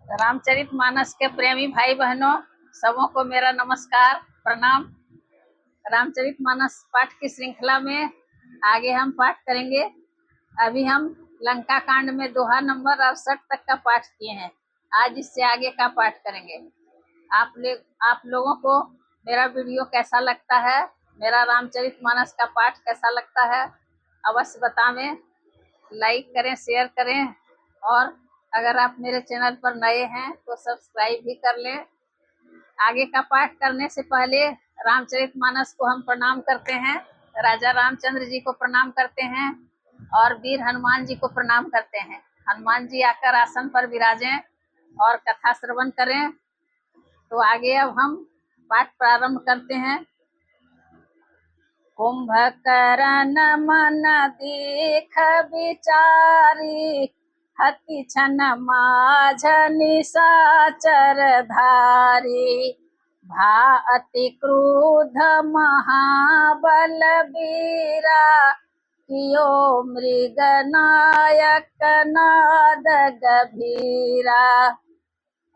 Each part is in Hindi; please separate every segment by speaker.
Speaker 1: रामचरितमानस के प्रेमी भाई बहनों, सबों को मेरा नमस्कार प्रणाम। रामचरितमानस पाठ की श्रृंखला में आगे हम पाठ करेंगे। अभी हम लंका कांड में दोहा नंबर 68 तक का पाठ किए हैं। आज इससे आगे का पाठ करेंगे। आप लोगों को मेरा वीडियो कैसा लगता है, मेरा रामचरितमानस का पाठ कैसा लगता है, अवश्य बताएं। लाइक करें, शेयर करें, और अगर आप मेरे चैनल पर नए हैं तो सब्सक्राइब भी कर लें। आगे का पाठ करने से पहले रामचरितमानस को हम प्रणाम करते हैं, राजा रामचंद्र जी को प्रणाम करते हैं और वीर हनुमान जी को प्रणाम करते हैं। हनुमान जी आकर आसन पर विराजें और कथा श्रवण करें। तो आगे अब हम पाठ प्रारंभ करते हैं। कुंभकर्ण मन देख विचारी, हति छन माझ निशाचर धारी। भा अति क्रोध महाबल बीरा, कियो मृग नायक नाद गभीरा।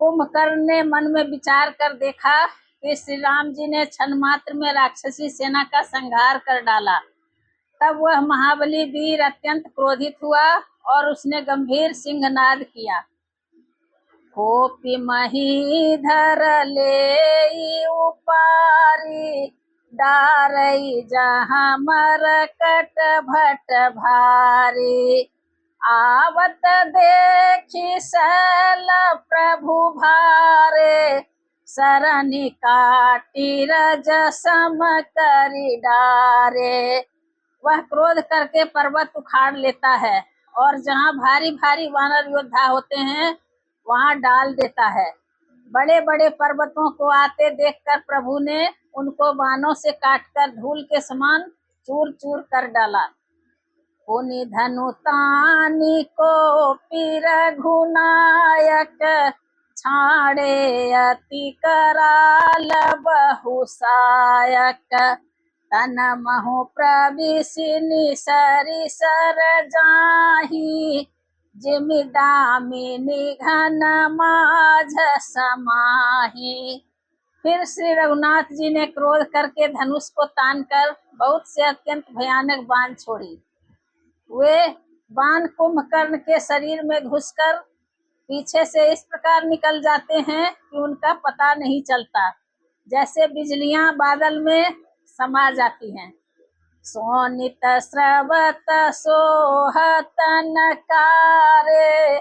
Speaker 1: कुंभकर्ण ने मन में विचार कर देखा कि श्री राम जी ने क्षण मात्र में राक्षसी सेना का संहार कर डाला। तब वह महाबली वीर अत्यंत क्रोधित हुआ और उसने गंभीर सिंहनाद किया। कोपी महीधर ले उपारी, डारई जहाँ मरकट भट भारी। आवत देखी सल प्रभु भारे, सरनि काटी रज सम करी डारे। वह क्रोध करके पर्वत उखाड़ लेता है और जहाँ भारी भारी वानर योद्धा होते हैं वहां डाल देता है। बड़े बड़े पर्वतों को आते देखकर प्रभु ने उनको बाणों से काटकर धूल के समान चूर चूर कर डाला। पुनि धनु तानी को पीर घुनायक, छाड़े अति कराल बहुसायक। तन महु प्रविशिनि सरि सर जाही, जिमि दामिनी घन माझ समाही। फिर श्री रघुनाथ जी ने क्रोध करके धनुष को तान कर बहुत से अत्यंत भयानक बाण छोड़ी। वे बाण कुंभकर्ण के शरीर में घुसकर पीछे से इस प्रकार निकल जाते हैं कि उनका पता नहीं चलता, जैसे बिजलियां बादल में समा जाती हैं। सोनित स्रवत सोहत नकारे,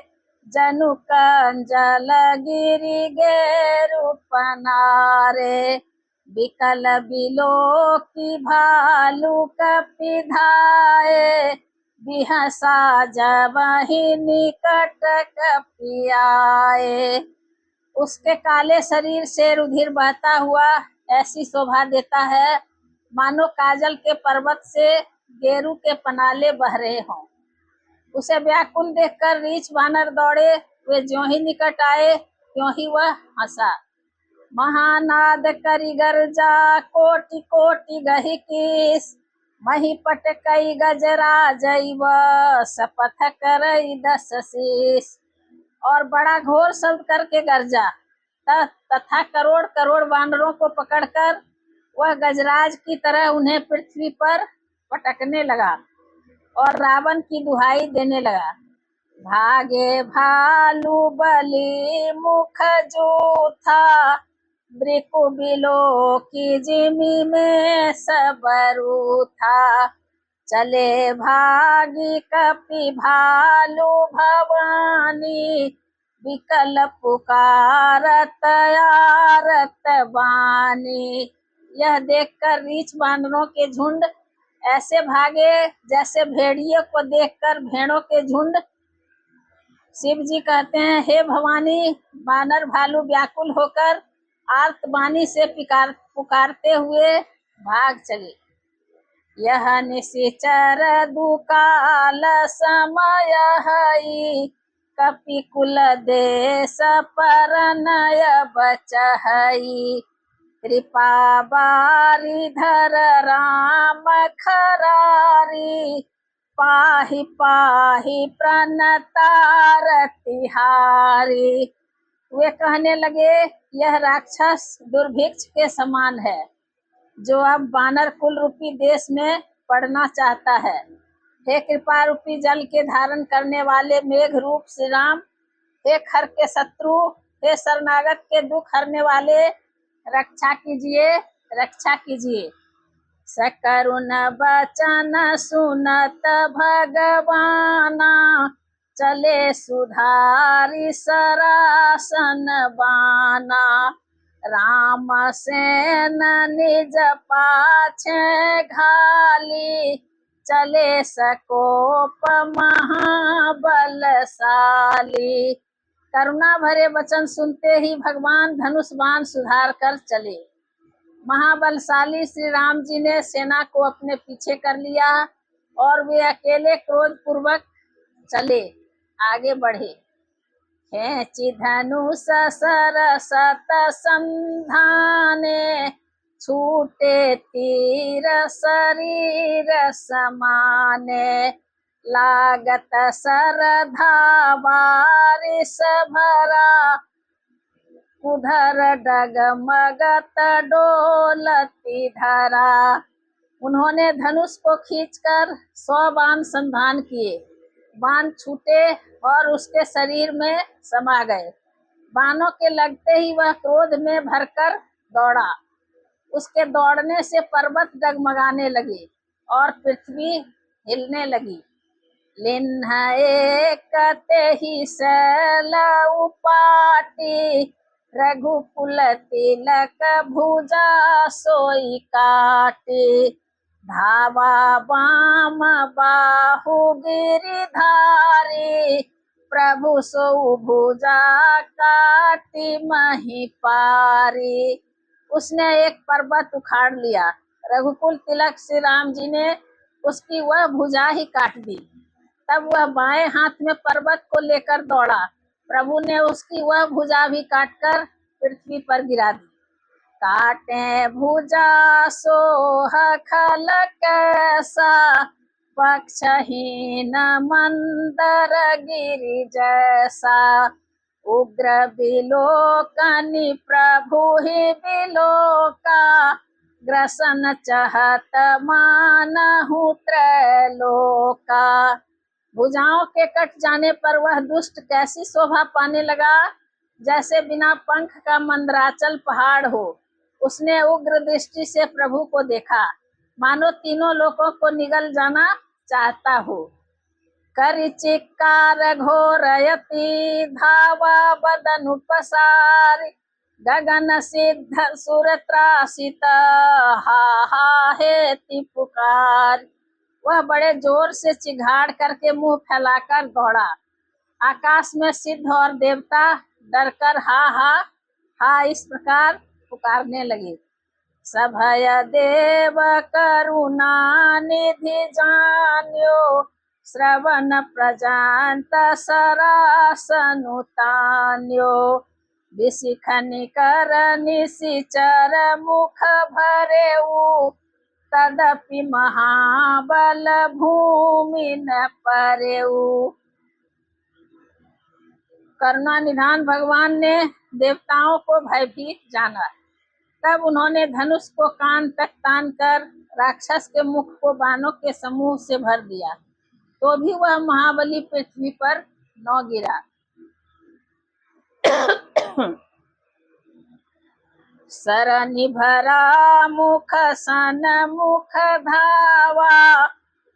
Speaker 1: जनु कंजल गिरि गेरु पनारे। विकल बिलोकी भालू कपि धाये, बिहसा जबहि निकट कपि आए। उसके काले शरीर से रुधिर बहता हुआ ऐसी शोभा देता है मानो काजल के पर्वत से गेरू के पनाले बह रहे हों। उसे व्याकुल देखकर रीछ वानर दौड़े। वे ज्यों ही निकट आए त्यों ही वह हंसा। महानाद करि गर्जा, कोटि कोटि गहि कीस। मही पट कई गजराजई, शपथ करई 10 शीस। और बड़ा घोर शब्द करके गर्जा तथा करोड़ करोड़ वानरों को पकड़कर वह गजराज की तरह उन्हें पृथ्वी पर पटकने लगा और रावण की दुहाई देने लगा। भागे भालू बलि मुख जूथा, ब्रिकु बिलो की जिमी में सबरू था। चले भागी कपि भालू भवानी, विकल पुकारत आरत बानी। यह देखकर रीछ वानरों के झुंड ऐसे भागे जैसे भेड़िए को देखकर भेड़ों के झुंड। शिव जी कहते हैं, हे भवानी, वानर भालू व्याकुल होकर आर्तवाणी से पुकारते हुए भाग चले। यह निशिचर दुकाल समय हई, कपि कुल देश पर नय बचहई। कृपा बारिधर राम खरारी, पाहि पाहि प्रणतार तिहारी। वे कहने लगे, यह राक्षस दुर्भिक्ष के समान है, जो अब वानर कुल रूपी देश में पड़ना चाहता है। हे कृपा रूपी जल के धारण करने वाले मेघ रूप श्री राम, हे खर के शत्रु, हे शरणागत के दुख हरने वाले, रक्षा कीजिए, रक्षा कीजिए। सकरुण बचन सुनत भगवाना, चले सुधारी सरासन बाना। राम सेन निज पाछे घाली, चले सकोप महाबलशाली। करुणा भरे वचन सुनते ही भगवान धनुष बाण सुधार कर चले। महाबलशाली श्री राम जी ने सेना को अपने पीछे कर लिया और वे अकेले क्रोध पूर्वक चले, आगे बढ़े। खेची धनुष सरसत संधाने, छूटे तीर शरीर समाने। लागत सरधा बारिश भरा, उधर डगमगत डोलती धरा। उन्होंने धनुष को खींचकर 100 बाण संधान किए। बाण छूटे और उसके शरीर में समा गए। बाणों के लगते ही वह क्रोध में भरकर दौड़ा। उसके दौड़ने से पर्वत डगमगाने लगे और पृथ्वी हिलने लगी। लिन्ह एकते ही शैल उपाटी, रघुकुल तिलक भुजा सोई काटी। धावा बाम बाहु गिरिधारी, प्रभु सो भुजा काटी मही पारी। उसने एक पर्वत उखाड़ लिया। रघुकुल तिलक श्री राम जी ने उसकी वह भुजा ही काट दी। तब वह बाएं हाथ में पर्वत को लेकर दौड़ा। प्रभु ने उसकी वह भुजा भी काटकर पृथ्वी पर गिरा दी। काटे भुजा सोह खल कैसा, पक्षहीन मंदर गिरि जैसा। उग्र बिलोकनि प्रभु ही बिलोका, ग्रसन चहत मानहु त्रैलोका। भुजाओं के कट जाने पर वह दुष्ट कैसी शोभा पाने लगा, जैसे बिना पंख का मंदराचल पहाड़ हो। उसने उग्र दृष्टि से प्रभु को देखा, मानो तीनों लोकों को निगल जाना चाहता हो। करि चिक्कार घोरयति, धावा बदन उपसारि। गगन सिद्ध सुर त्रासित, हा हा हेति पुकार। वह बड़े जोर से चिघाड़ करके मुंह फैलाकर दौड़ा। आकाश में सिद्ध और देवता डरकर हा हा हा इस प्रकार पुकारने लगे। सभय देव करुणा निधि जान्यो, श्रवण प्रजांत सरासनु तान्यो। विशिख निकर निशिचर मुख भरेऊ, तदपि महाबल भूमि न परेऊ। करुणा निधान भगवान ने देवताओं को भयभीत जाना। तब उन्होंने धनुष को कान तक तान कर राक्षस के मुख को बाणों के समूह से भर दिया, तो भी वह महाबली पृथ्वी पर न गिरा। सरनि भरा मुख सन मुख धावा,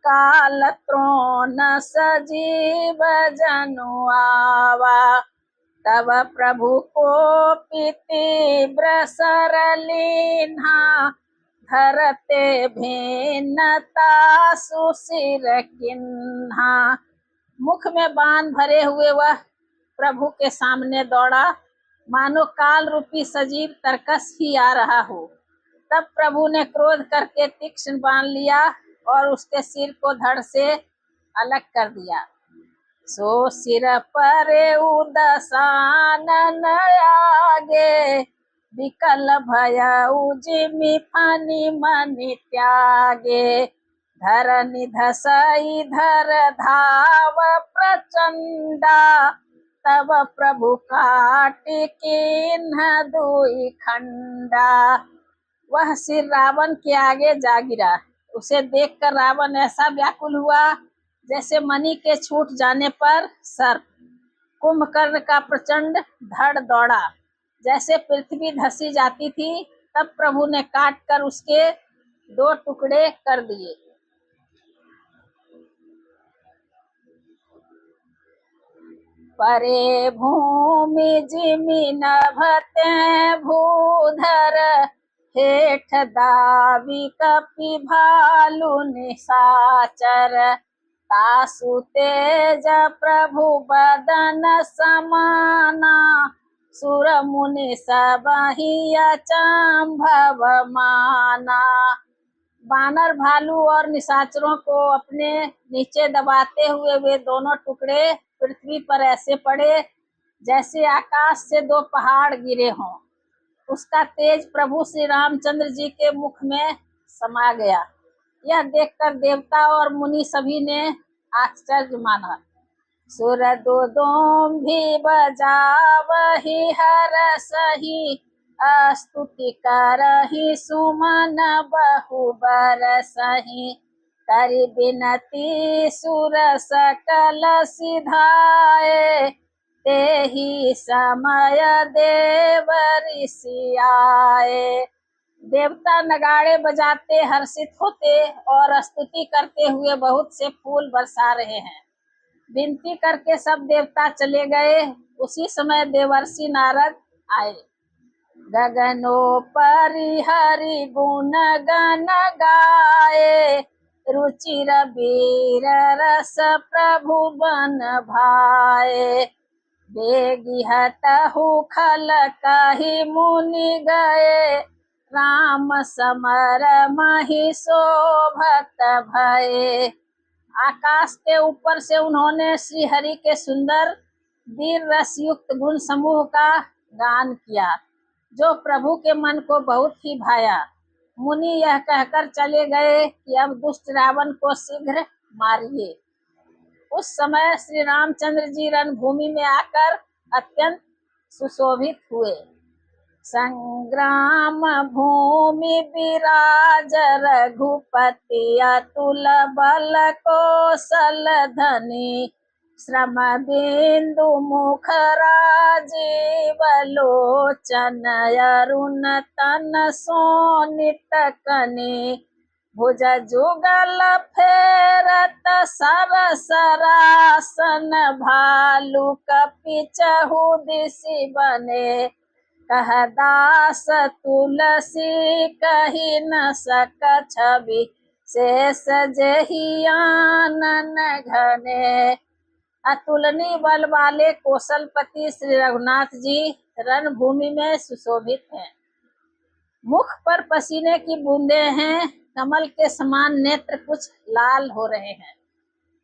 Speaker 1: काल त्रोण सजीव जनु आवा। तब प्रभु को तीव्र सरलीन्हा, धरते भिन्नता सुशिर किन्हा। मुख में बाण भरे हुए वह प्रभु के सामने दौड़ा, मानो काल रूपी सजीव तरकस ही आ रहा हो। तब प्रभु ने क्रोध करके तीक्ष्ण बाण लिया और उसके सिर को धड़ से अलग कर दिया। सो सिर परे उदसानन आगे, विकल भयउ जिमि फनि मनि त्यागे। धरनि धसई धर धाव प्रचंडा, तब प्रभु काट किन्ह दुई खंडा। वह सिर रावण के आगे जा गिरा। उसे देखकर रावण ऐसा व्याकुल हुआ जैसे मणि के छूट जाने पर सर्प। कुंभकर्ण का प्रचंड धड़ दौड़ा। जैसे पृथ्वी धसी जाती थी, तब प्रभु ने काट कर उसके 2 टुकड़े कर दिए। परे भूमि जिमि नभते भूधर, हेठ दाबी कपि भालु निशाचर। तासु तेज प्रभु बदन समाना, सुर मुनि सबहि अचंभव माना। बानर, भालू और निशाचरों को अपने नीचे दबाते हुए वे दोनों टुकड़े पृथ्वी पर ऐसे पड़े जैसे आकाश से 2 पहाड़ गिरे हों। उसका तेज प्रभु श्री रामचंद्र जी के मुख में समा गया। यह देखकर देवता और मुनि सभी ने आश्चर्य माना। सुर दुदुम्भी बजावहि हरसहि, स्तुति करहि सुमन बहु बरसहि। करि बिनती सुर सकल सिधाए, तेहि समय देव ऋषि आए। देवता नगाड़े बजाते हर्षित होते और स्तुति करते हुए बहुत से फूल बरसा रहे हैं। विनती करके सब देवता चले गए। उसी समय देवर्षि नारद आए। गगनोपरि हरि गुण गण गाए, रुचिर वीर रस प्रभु बन भाए। बेगी हतहु खल कहि मुनि गए, राम समर महि शोभत भये। आकाश के ऊपर से उन्होंने श्री हरि के सुंदर वीर रस युक्त गुण समूह का गान किया, जो प्रभु के मन को बहुत ही भाया। मुनि यह कहकर चले गए कि अब दुष्ट रावण को शीघ्र मारिए। उस समय श्री रामचंद्र जी रणभूमि में आकर अत्यंत सुशोभित हुए। संग्राम भूमि विराज रघुपति, अतुल बल कौशल धनी। श्रम बिंदु मुख राजीव लोचन, अरुण तन सोनित कनि। भुज जुगल फेरत सरसरासन, भालु कपि चहु दिशि बने। कह दास तुलसी कहि न सक छवि, शेष जेहि आनन घने। अतुलनीय बल वाले कौशलपति श्री रघुनाथ जी रणभूमि में सुशोभित हैं। मुख पर पसीने की बूंदें हैं। कमल के समान नेत्र कुछ लाल हो रहे हैं।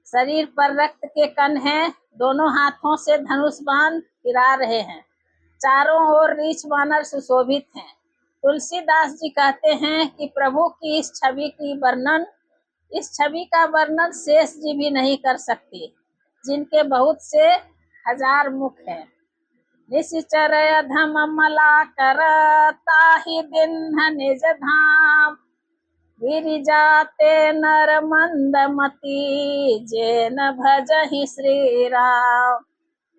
Speaker 1: शरीर पर रक्त के कण हैं। दोनों हाथों से धनुष बाण गिरा रहे हैं। चारों ओर रीछ बानर सुशोभित हैं। तुलसीदास जी कहते हैं कि प्रभु की इस छवि का वर्णन शेष जी भी नहीं कर सकते, जिनके बहुत से 1000 मुख हैं। निशिचर अधम मला कर, ताहि दिन्ह निज धाम। गिरिजाते नर मंदमती, जेन भजहि श्री राम।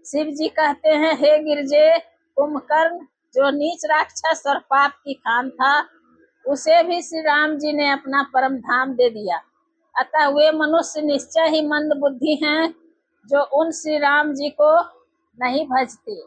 Speaker 1: शिव जी कहते हैं, हे गिरजे, कुंभकर्ण जो नीच राक्षस और पाप की खान था, उसे भी श्री राम जी ने अपना परम धाम दे दिया। अतः वे मनुष्य निश्चय ही मंद बुद्धि हैं, जो उन श्री राम जी को नहीं भजते।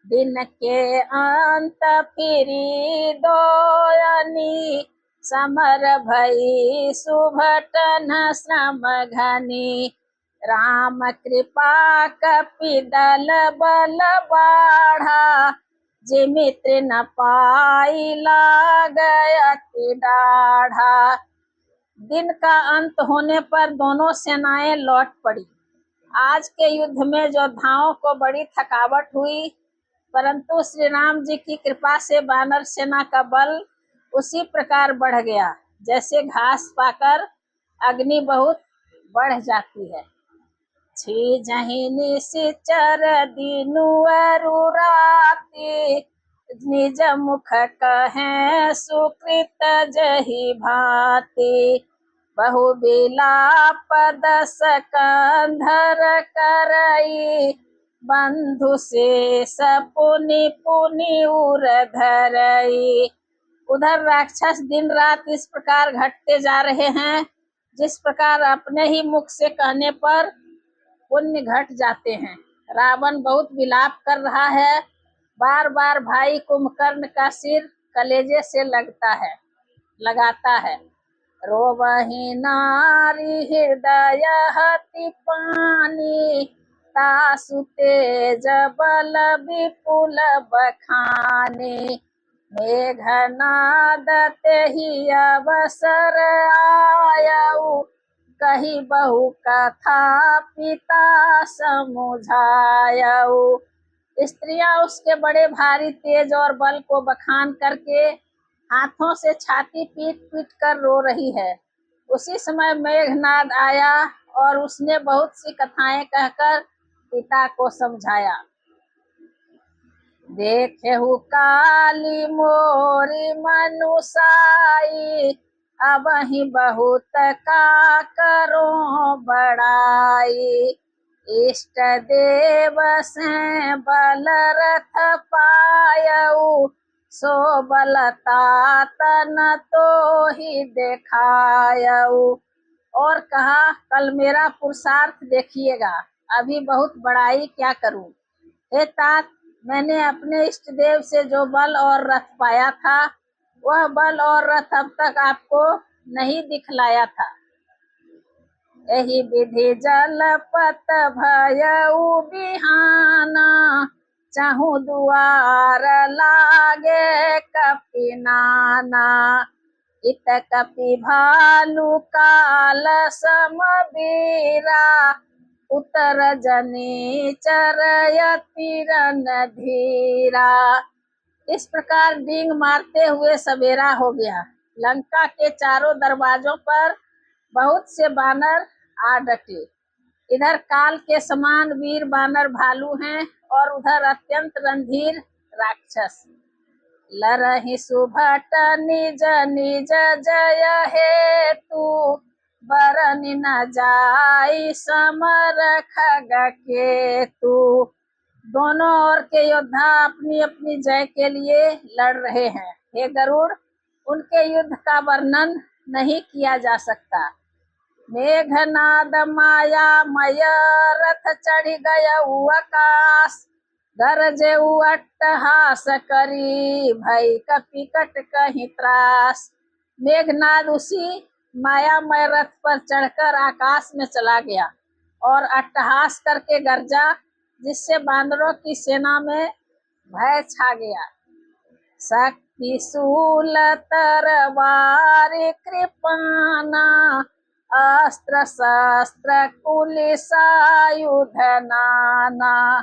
Speaker 1: दिन के अंत फिरी दोयनी, समर भई सुभटन श्रम घनी। राम कृपा कपि दल बल बाढ़ा, जे मित्र न पाई लागय अति डाढ़ा। दिन का अंत होने पर दोनों सेनाएं लौट पड़ी। आज के युद्ध में योद्धाओं को बड़ी थकावट हुई, परंतु श्री राम जी की कृपा से वानर सेना का बल उसी प्रकार बढ़ गया, जैसे घास पाकर अग्नि बहुत बढ़ जाती है। जही निश्चर दिनु अरु राति, निज मुख कहें सुकृत जही भांति। बहु बिलाप दस कंधर करई, बंधु शेष पुनि पुनि उर धरई। उधर राक्षस दिन रात इस प्रकार घटते जा रहे हैं जिस प्रकार अपने ही मुख से कहने पर पुण्य घट जाते हैं। रावण बहुत विलाप कर रहा है, बार बार भाई कुंभकर्ण का सिर कलेजे से लगाता है। रोवहि नारी हृदय हति पानी, तासु तेज बल विपुल बखानी। मेघनाद तेहि अवसर आयऊ, कही बहु कथा पिता समुझायऊ। स्त्रियां उसके बड़े भारी तेज और बल को बखान करके हाथों से छाती पीट पीट कर रो रही है। उसी समय मेघनाद आया और उसने बहुत सी कथाएं कहकर पिता को समझाया। देखेहु काली मोरी मनुसाई, अब ही बहुत का करो बड़ाई। इष्ट देव से बल रथ पायऊ, सो बलता तन तो ही देखायऊ। और कहा, कल मेरा पुरुषार्थ देखिएगा, अभी बहुत बड़ाई क्या करूं। हे तात, मैंने अपने इष्ट देव से जो बल और रथ पाया था, वह बल और रथ अब तक आपको नहीं दिखलाया था। यही विधि जलपत भयऊ बिहाना, चाहू दुआर लागे कपि नाना। इत कपि भालु काल समबीरा, उतर जनी चरयति रणधीरा। इस प्रकार डींग मारते हुए सवेरा हो गया। लंका के चारों दरवाजों पर बहुत से बानर आ डटे। इधर काल के समान वीर बानर भालू हैं और उधर अत्यंत रणधीर राक्षस। लरहि सुभट निज निज जय हेतु, बरनि न जाई समर खग केतु। दोनों ओर के योद्धा अपनी अपनी जय के लिए लड़ रहे हैं। हे गरुड़, उनके युद्ध का वर्णन नहीं किया जा सकता। मेघनाद माया मय रथ चढ़ गया आकाश, गरजे अट्टहास करी भई कपिकट कहीं त्रास। मेघनाद उसी मायामय रथ पर चढ़कर आकाश में चला गया और अट्टहास करके गरजा, जिससे बानरों की सेना में भय छा गया। शक्ति शूल तरवार कृपाना, अस्त्र शस्त्र कुलिसायुध नाना।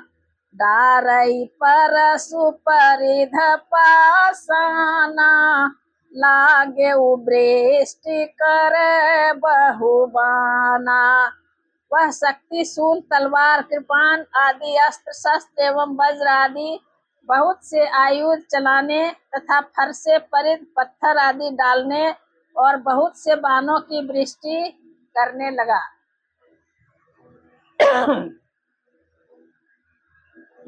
Speaker 1: दारई परशु परिध पासाना, लागे उबृष्टि करे बहुबाना। वह शक्ति शूल तलवार कृपाण आदि अस्त्र शस्त्र एवं वज्र आदि बहुत से आयुध चलाने तथा फरसे परिध पत्थर आदि डालने और बहुत से बाणों की वृष्टि करने लगा।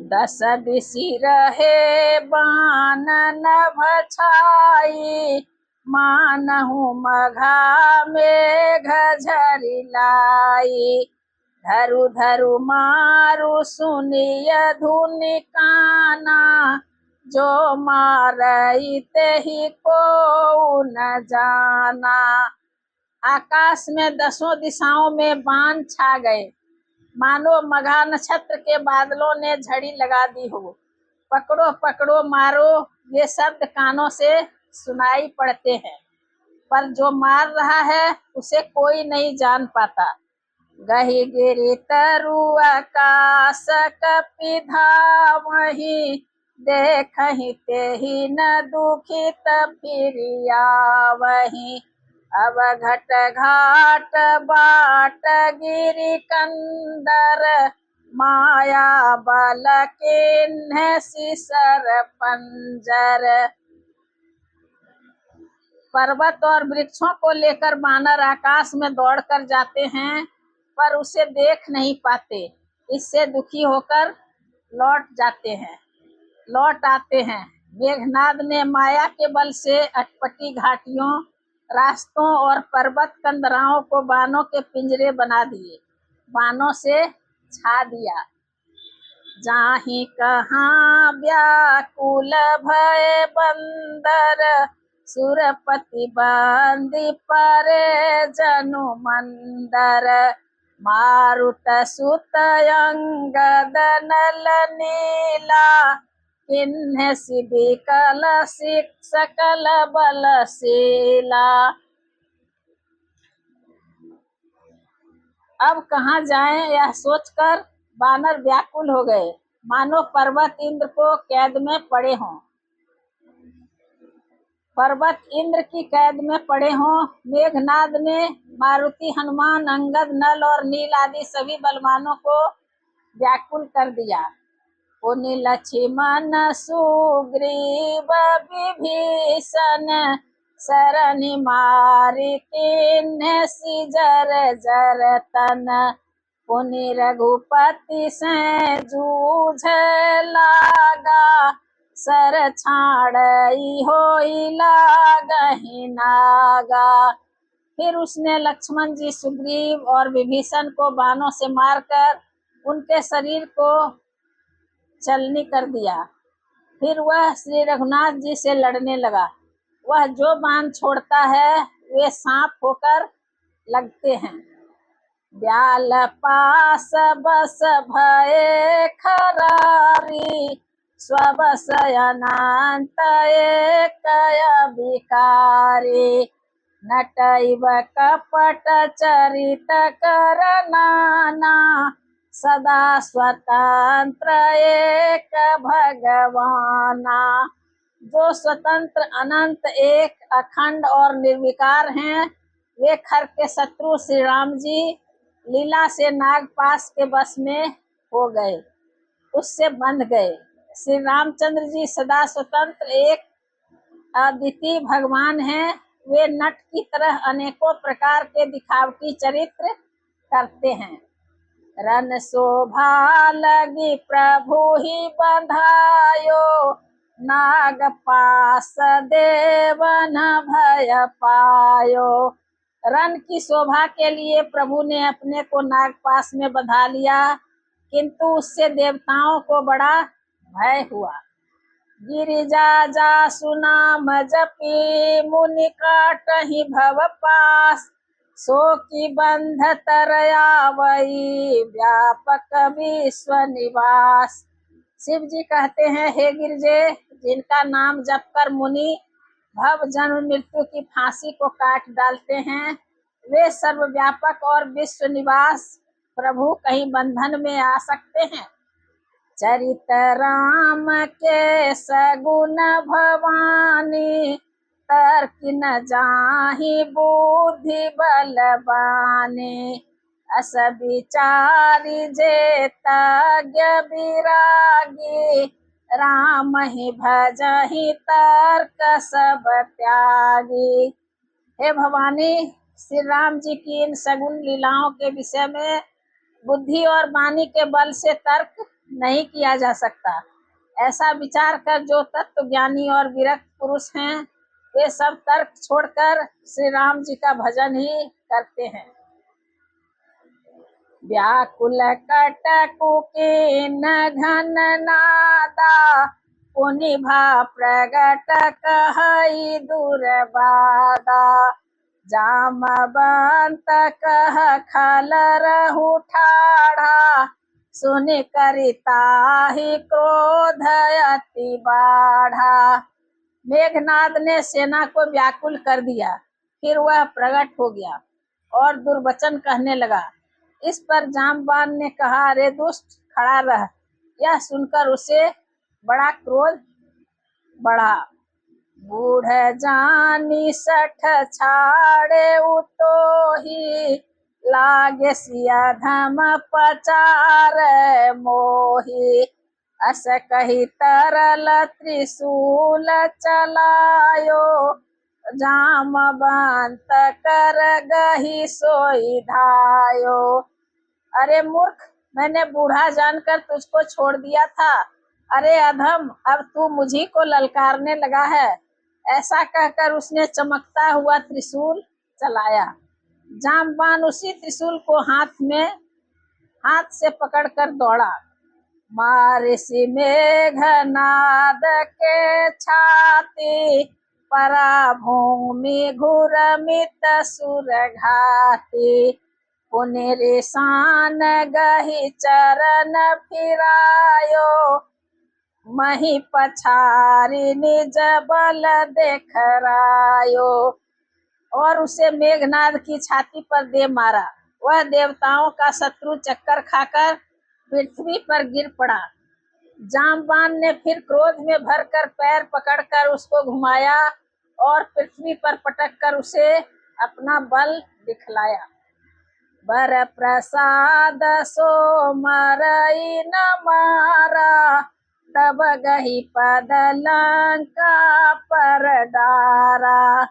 Speaker 1: दस दिशि रहे बाण नभ छाई, मानहु मघा मेघ झरि लाई। धरु धरु मारु सुनिय धुनि काना, जो मारई तेहि को न जाना। आकाश में दसों दिशाओं में बाण छा गए, मानो मघा नक्षत्र के बादलों ने झड़ी लगा दी हो। पकड़ो पकड़ो मारो, ये शब्द कानों से सुनाई पड़ते हैं, पर जो मार रहा है उसे कोई नहीं जान पाता। गही गिरि तरु आकाश कपि धावहि, देखहि तेहि न दुखित फिरि आवहि। अब घट घाट बाट गिरी कंदर, माया बल किन्ह सिसर पंजर। पर्वत और वृक्षों को लेकर वानर आकाश में दौड़कर जाते हैं, पर उसे देख नहीं पाते। इससे दुखी होकर लौट आते हैं। मेघनाद ने माया के बल से अटपटी घाटियों, रास्तों और पर्वत कंदराओं को बानों के पिंजरे बना दिए, बानों से छा दिया। जाहि कहाँ व्याकुल भय बंदर, सुरपति बंदी परे जनु मंदर। मारुत सुत अंगद नल नीला, किन्ह सिबिकल सकल बलशीला। अब कहाँ जाएं यह सोचकर वानर व्याकुल हो गए, मानो पर्वत इंद्र को कैद में पड़े हों। पर्वत इंद्र की कैद में पड़े हों। मेघनाद ने मारुति, हनुमान, अंगद, नल और नील आदि सभी बलवानों को व्याकुल कर दिया। पुनि लक्ष्मण सुग्रीव विभीषण, सरनि मारि किन्ह सिजर जर तन। पुनि रघुपति से जूझ लागा, सर छाड़ई होई लागहि नागा। फिर उसने लक्ष्मण जी, सुग्रीव और विभीषण को बाणों से मारकर उनके शरीर को चलनी कर दिया। फिर वह श्री रघुनाथ जी से लड़ने लगा। वह जो बाण छोड़ता है वे सांप होकर लगते हैं। ब्याल पास बस भये खरारी, स्वबस अनंत एकय विकारी। नटैव कपट चरित कर नाना, सदा स्वतंत्र एक भगवाना। जो स्वतंत्र, अनंत, एक, अखंड और निर्विकार हैं, वे खर के शत्रु श्री राम जी लीला से नागपाश के बस में हो गए, उससे बंध गए। श्री रामचंद्र जी सदा स्वतंत्र, एक अद्वितीय भगवान हैं। वे नट की तरह अनेकों प्रकार के दिखावटी चरित्र करते हैं। रन शोभा लगी प्रभु ही बंधायो, नागपाश देवन भय पायो। रन की शोभा के लिए प्रभु ने अपने को नागपाश में बंधा लिया, किंतु उससे देवताओं को बड़ा भय हुआ। गिरिजा जासु नाम जपी, मुनि काटहि भव पास। सो की बंध तरयावई, व्यापक विश्व निवास। शिव जी कहते हैं, हे गिरजे, जिनका नाम जप कर मुनि भव जन्म मृत्यु की फांसी को काट डालते हैं, वे सर्वव्यापक और विश्व निवास प्रभु कहीं बंधन में आ सकते हैं। चरित राम के सगुन भवानी, तर्क न जाहि बुद्धि बलवानी। अस विचारी जे तज्ञ विरागी, राम ही भजहि तर्क सब त्यागी। हे भवानी, श्री राम जी की इन सगुन लीलाओं के विषय में बुद्धि और वाणी के बल से तर्क नहीं किया जा सकता। ऐसा विचार कर जो तत्व ज्ञानी और विरक्त पुरुष हैं, वे सब तर्क छोड़कर श्री राम जी का भजन ही करते हैं। व्याकुल कटकु कीन घन नादा, पुनि भा प्रगट कहई दुर्बादा। जामवंत कह खल रहु ठाढ़ा, सुनि करिताहि क्रोध अति बाढ़ा। मेघनाद ने सेना को व्याकुल कर दिया। फिर वह प्रकट हो गया और दुर्वचन कहने लगा। इस पर जामवान ने कहा, अरे दुष्ट, खड़ा रह। यह सुनकर उसे बड़ा क्रोध बढ़ा। बूढ़ जानी सठ छाड़े उतोही, लागे सिया धम पचार मोही। अस कही तरल त्रिशूल चलायो, जामवंत कर गही सोई धायो। अरे मूर्ख, मैंने बूढ़ा जानकर तुझको छोड़ दिया था। अरे अधम, अब तू मुझी को ललकारने लगा है। ऐसा कहकर उसने चमकता हुआ त्रिशूल चलाया। जामवान उसी त्रिशूल को हाथ से पकड़कर दौड़ा। मारिसी मेघनाद के छाती, परा भूमि घुरमित सुरघाती। पुनरिसान गही चरण फिरायो, मही पछारी निज बल देखरायो। और उसे मेघनाद की छाती पर दे मारा। वह देवताओं का शत्रु चक्कर खाकर पृथ्वी पर गिर पड़ा। जामवान ने फिर क्रोध में भरकर पैर पकड़कर उसको घुमाया और पृथ्वी पर पटककर उसे अपना बल दिखलाया। बर प्रसाद सो मरई न मारा, तब गही पद लंका पर डारा।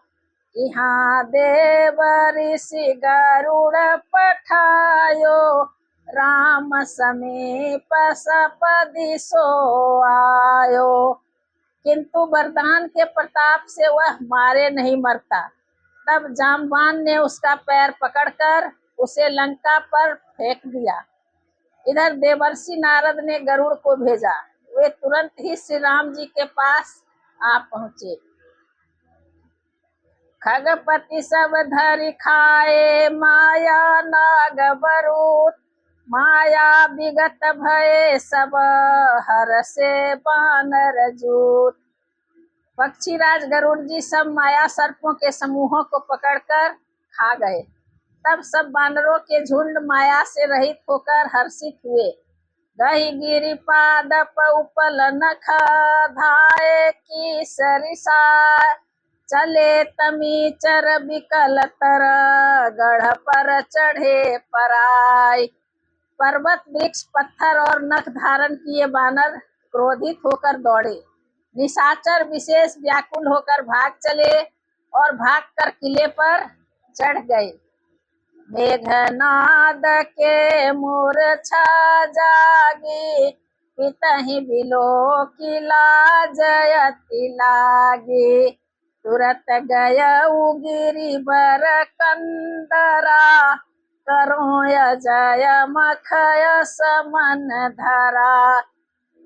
Speaker 1: यहाँ देव ऋषि गरुड़ पठायो, राम समीप सपदि सो आयो। किंतु वरदान के प्रताप से वह मारे नहीं मरता। तब जामवान ने उसका पैर पकड़कर उसे लंका पर फेंक दिया। इधर देवर्षि नारद ने गरुड़ को भेजा। वे तुरंत ही श्री राम जी के पास आ पहुंचे। खगपति सब धरि खाए, माया नाग बरूत, माया विगत भये सब हर से बानर जूत। पक्षीराज गरुड़ जी सब माया सर्पों के समूहों को पकड़कर खा गए। तब सब बानरों के झुंड माया से रहित होकर हर्षित हुए। गही गिरि पादप उपल नख, धाये की सरिसा। चले तमीचर बिकल तर, गढ़ पर चढ़े पराय। पर्वत वृक्ष पत्थर और नख धारण किए बानर क्रोधित होकर दौड़े। निशाचर विशेष व्याकुल होकर भाग चले और भागकर किले पर चढ़ गए। मेघनाद के मूर्छा जागी, पितहि बिलो की लाजयति लागी। तुरत गय गिरि बर कंदरा, करो जय मखय समन धरा।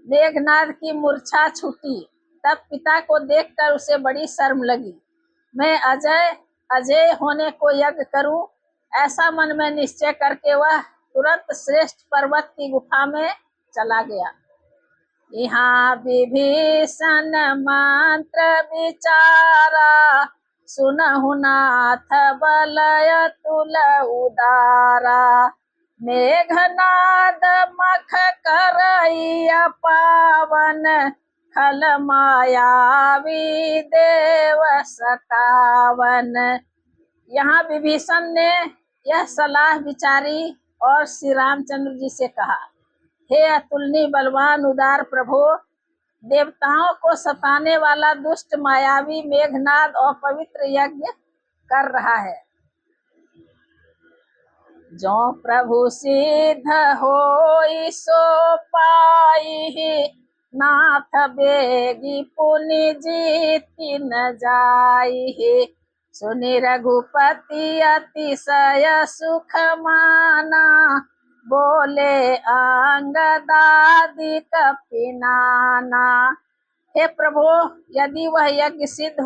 Speaker 1: मेघनाद की मूर्छा छूटी। तब पिता को देखकर उसे बड़ी शर्म लगी। मैं अजय होने को यज्ञ करूं, ऐसा मन में निश्चय करके वह तुरंत श्रेष्ठ पर्वत की गुफा में चला गया। यहाँ विभीषण मंत्र विचारा, सुनहु नाथ बलय तुल उदारा। मेघनाद मख करैया पावन, खल मायावी देव सतावन। यहाँ विभीषण ने यह सलाह विचारी और श्री रामचंद्र जी से कहा, हे अतुलनीय बलवान उदार प्रभु, देवताओं को सताने वाला दुष्ट मायावी मेघनाद अपवित्र यज्ञ कर रहा है। जो प्रभु सिद्ध होई सो पाई, नाथ बेगी पुनि जीति न जाई। सुनि रघुपति अतिशय सुख माना, बोले अंगदादि कपिनाना। हे प्रभु, यदि वह यज्ञ सिद्ध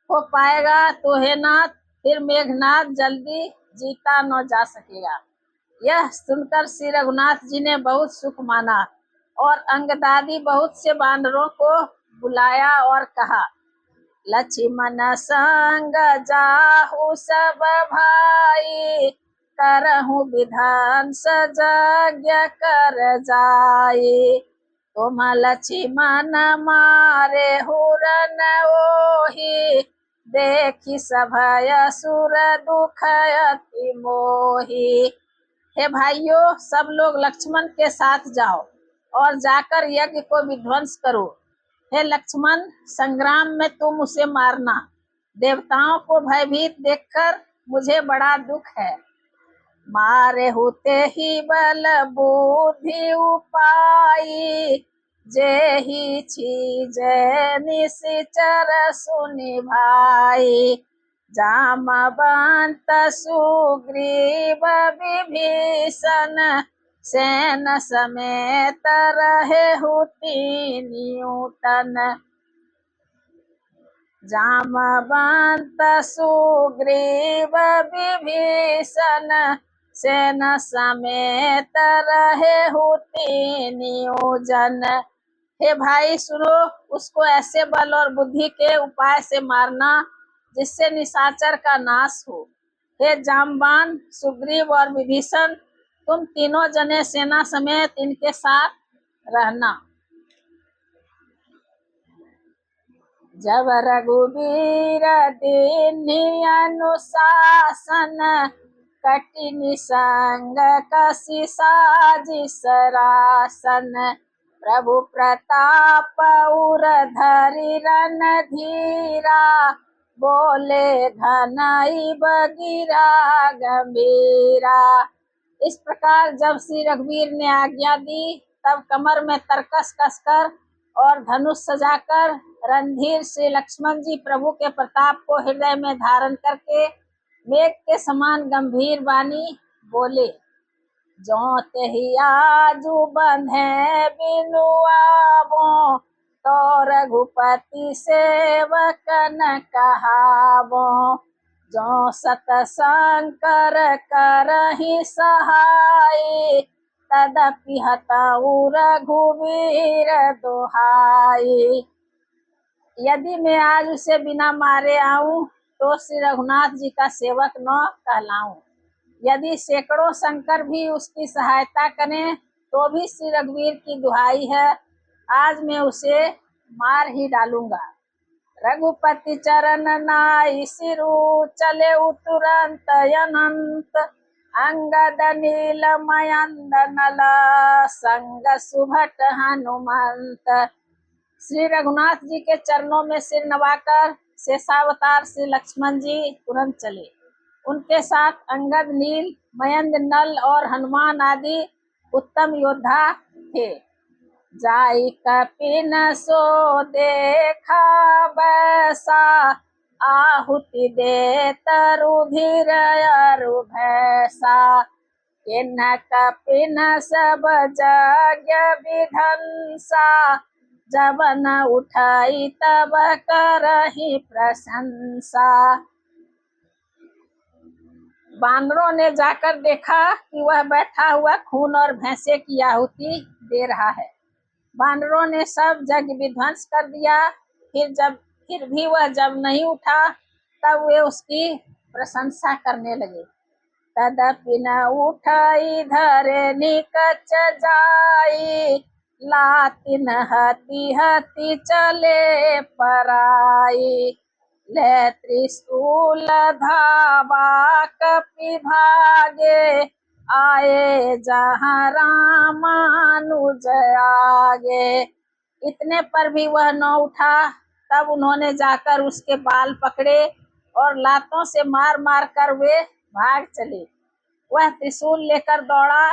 Speaker 1: हो पाएगा तो हे नाथ, फिर मेघनाद जल्दी जीता न जा सकेगा। यह सुनकर श्री रघुनाथ जी ने बहुत सुख माना और अंगदादी बहुत से बानरों को बुलाया और कहा, लक्ष्मण संग जाहु सब भाई, करहु विधान सजज्ञ कर जाई। तुम लक्ष्मण मारे हुरन ओहि, देखी सभय सुर दुख अति मोहि। हे भाइयों, सब लोग लक्ष्मण के साथ जाओ और जाकर यज्ञ को विध्वंस करो। हे लक्ष्मण, संग्राम में तुम उसे मारना। देवताओं को भयभीत देखकर मुझे बड़ा दुख है। मारे होते ही बल बुद्धि उपाई, जेहि चीज निश्चर सुनि भाई। जामवंत सुग्रीव विभीषण, सेन समेत रहे तीनों तन। जामवंत सुग्रीव विभीषण, सेन समेत रहे तीनों जन। हे भाई सुनो, उसको ऐसे बल और बुद्धि के उपाय से मारना जिससे निशाचर का नाश हो। हे जामवान, सुग्रीव और विभीषण, तुम तीनों जने सेना समेत इनके साथ रहना। जब रघुबीर दीन्हि अनुशासन, कठिन संग कसी साजि सरासन। प्रभु प्रताप उर धरि रणधीरा, बोले धनई बगीरा गंभीरा। इस प्रकार जब श्री रघुवीर ने आज्ञा दी, तब कमर में तरकस कसकर और धनुष सजाकर रणधीर श्री लक्ष्मण जी प्रभु के प्रताप को हृदय में धारण करके मेघ के समान गंभीर वाणी बोले। जो तेहि आजु बंधे बिनु आवो, तो रघुपति सेवकन कहावो। जो सतशंकर करहि सहाय, तदपि हतउ रघुवीर दुहाई। यदि मैं आज उसे बिना मारे आऊं तो श्री रघुनाथ जी का सेवक न कहलाऊं। यदि सैकड़ों शंकर भी उसकी सहायता करें तो भी श्री रघुवीर की दुहाई है, आज मैं उसे मार ही डालूंगा। रघुपति चरण नाई सिरु, चले तुरंत अनंत। अंगद नील मयंद नल, संग सुभट हनुमंत। श्री रघुनाथ जी के चरणों में सिर नवाकर शेषावतार श्री लक्ष्मण जी तुरंत चले। उनके साथ अंगद, नील, मयंद, नल और हनुमान आदि उत्तम योद्धा थे। जाई कपिन सो देखा बैसा, आहुति दे तरुधिर अरु भैसा। किन्ह कपिन सब यज्ञ विधंसा, जब न उठाई तब करहि प्रशंसा। बानरों ने जाकर देखा कि वह बैठा हुआ खून और भैंसे की आहुति दे रहा है। बानरों ने सब यज्ञ विध्वंस कर दिया। फिर भी वह जब नहीं उठा तब वे उसकी प्रशंसा करने लगे। तदपि न उठाई धरे निकच जाई, लातिन हति हति चले पराई। ले त्रिशूल धावा कपि भागे, आए जहाँ रामानुज आगे। इतने पर भी वह न उठा। तब उन्होंने जाकर उसके बाल पकड़े और लातों से मार मार कर वे भाग चले। वह त्रिशूल लेकर दौड़ा,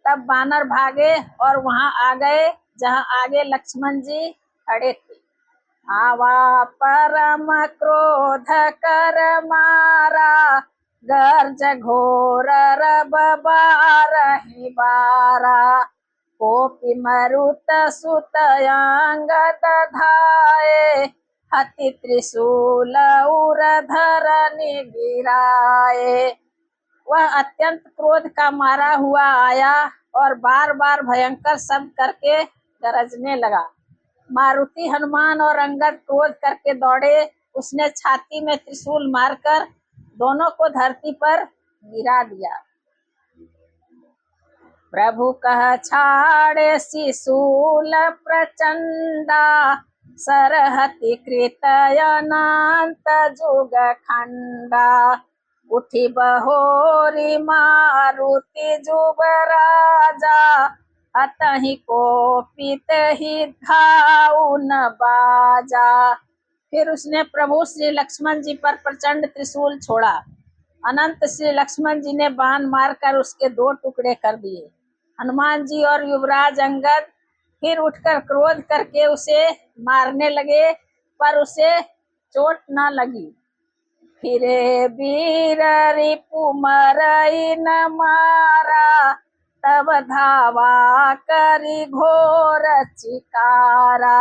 Speaker 1: तब बानर भागे और वहां आ गए जहां आगे लक्ष्मण जी खड़े थे। आवा परम क्रोध कर मारा, गर्ज घोर रब बारहि बारा। कोपि मरुत सुत अंगद धाये, हति त्रिशूल उर धरनि गिराए। वह अत्यंत क्रोध का मारा हुआ आया और बार बार भयंकर शब्द करके गरजने लगा। मारुति, हनुमान और अंगद क्रोध करके दौड़े। उसने छाती में त्रिशूल मारकर दोनों को धरती पर गिरा दिया। प्रभु कह छाड़े शिशूल प्रचंडा, सरहति कृतयनांत जुग खंडा। उठी बहोरी मारुति जुबराजा, अतहि कोपित ही धाऊ न बाजा। फिर उसने प्रभु श्री लक्ष्मण जी पर प्रचंड त्रिशूल छोड़ा। अनंत श्री लक्ष्मण जी ने बाण मारकर उसके 2 टुकड़े कर दिए। हनुमान जी और युवराज अंगद फिर उठकर क्रोध करके उसे मारने लगे, पर उसे चोट न लगी। फिरे वीर रिपु मरई न मारा, तब धावा करी घोर चिकारा।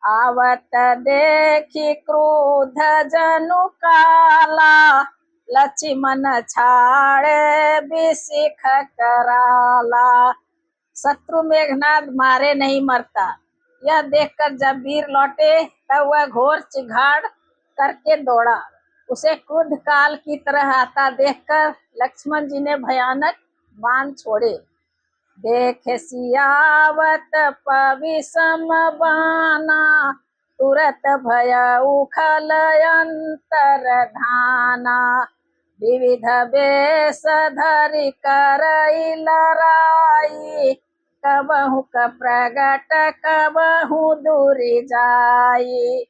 Speaker 1: आवत देखी क्रोध जनु काला, लक्ष्मण छाड़े बिसिख कराला। शत्रु मेघनाद मारे नहीं मरता, यह देखकर जब वीर लौटे तब वह घोर चिघाड़ करके दौड़ा। उसे क्रुद्ध काल की तरह आता देखकर लक्ष्मण जी ने भयानक बाण छोड़े। देखे सियावत पविषम बाना, तुरत भय उखल अंतर धाना। विविध वेश धरि करई लड़ाई, कबहु क प्रगट कबहु दूरी जाई।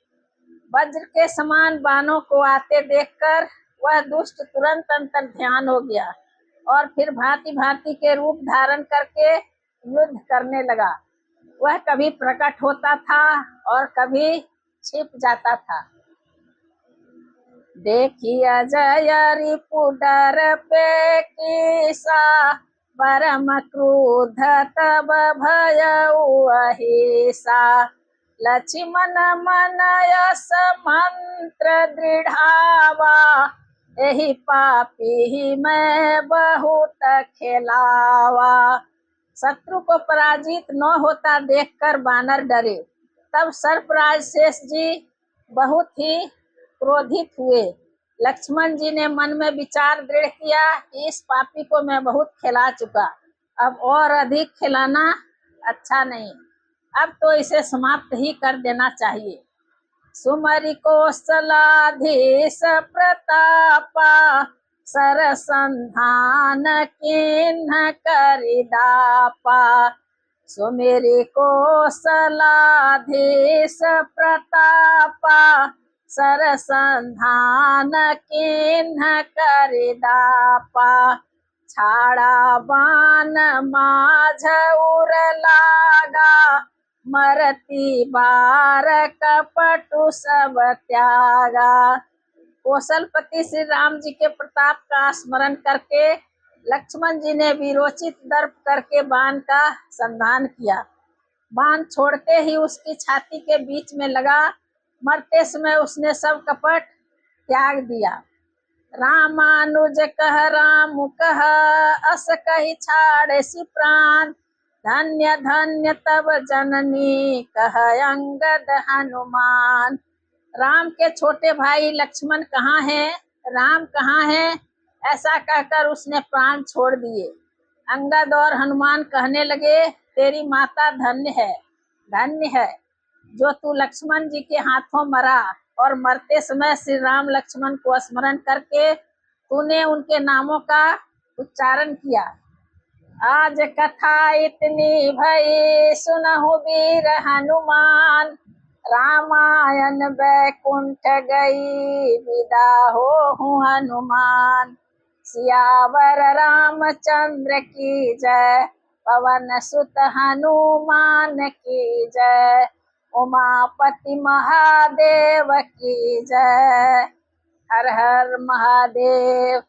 Speaker 1: वज्र के समान बाणों को आते देखकर वह दुष्ट तुरंत अंतर ध्यान हो गया और फिर भांति भांति के रूप धारण करके युद्ध करने लगा। वह कभी प्रकट होता था और कभी छिप जाता था। देखी अजय रिपु डर पे कीसा, परम क्रोध तब भयउ अहिसा। लक्ष्मण मन यस मंत्र दृढ़ावा, एहि पापी मैं बहुत खिलावा। शत्रु को पराजित न होता देखकर बानर डरे। तब सर्पराज शेष जी बहुत ही क्रोधित हुए। लक्ष्मण जी ने मन में विचार दृढ़ किया कि इस पापी को मैं बहुत खिला चुका, अब और अधिक खिलाना अच्छा नहीं, अब तो इसे समाप्त ही कर देना चाहिए। सुमरि कौशलाधीश प्रतापा, सरसंधान किन्ह करिदापा। सुमिरि कौशलाधीश प्रतापा, सरसंधान किन्ह करिदापा। छाड़ा बाण माझ उर लागा, मरती बार कपटु सब त्यागा। कौशलपति श्री राम जी के प्रताप का स्मरण करके लक्ष्मण जी ने वीरोचित दर्प करके बाण का संधान किया। बाण छोड़ते ही उसकी छाती के बीच में लगा। मरते समय उसने सब कपट त्याग दिया। रामानुज कह राम कह, अस कही छाड़े प्राण। धन्य धन्य तब जननी कह अंगद हनुमान। राम के छोटे भाई लक्ष्मण कहाँ हैं, राम कहाँ हैं, ऐसा कहकर उसने प्राण छोड़ दिए। अंगद और हनुमान कहने लगे, तेरी माता धन्य है जो तू लक्ष्मण जी के हाथों मरा और मरते समय श्री राम लक्ष्मण को स्मरण करके तूने उनके नामों का उच्चारण किया। आज कथा इतनी भई सुनहु वीर हनुमान। रामायण बैकुंठ गई विदा हो हनुमान। सियावर रामचंद्र की जय, पवन सुत हनुमान की जय। उमापति महादेव की जय। हर हर महादेव।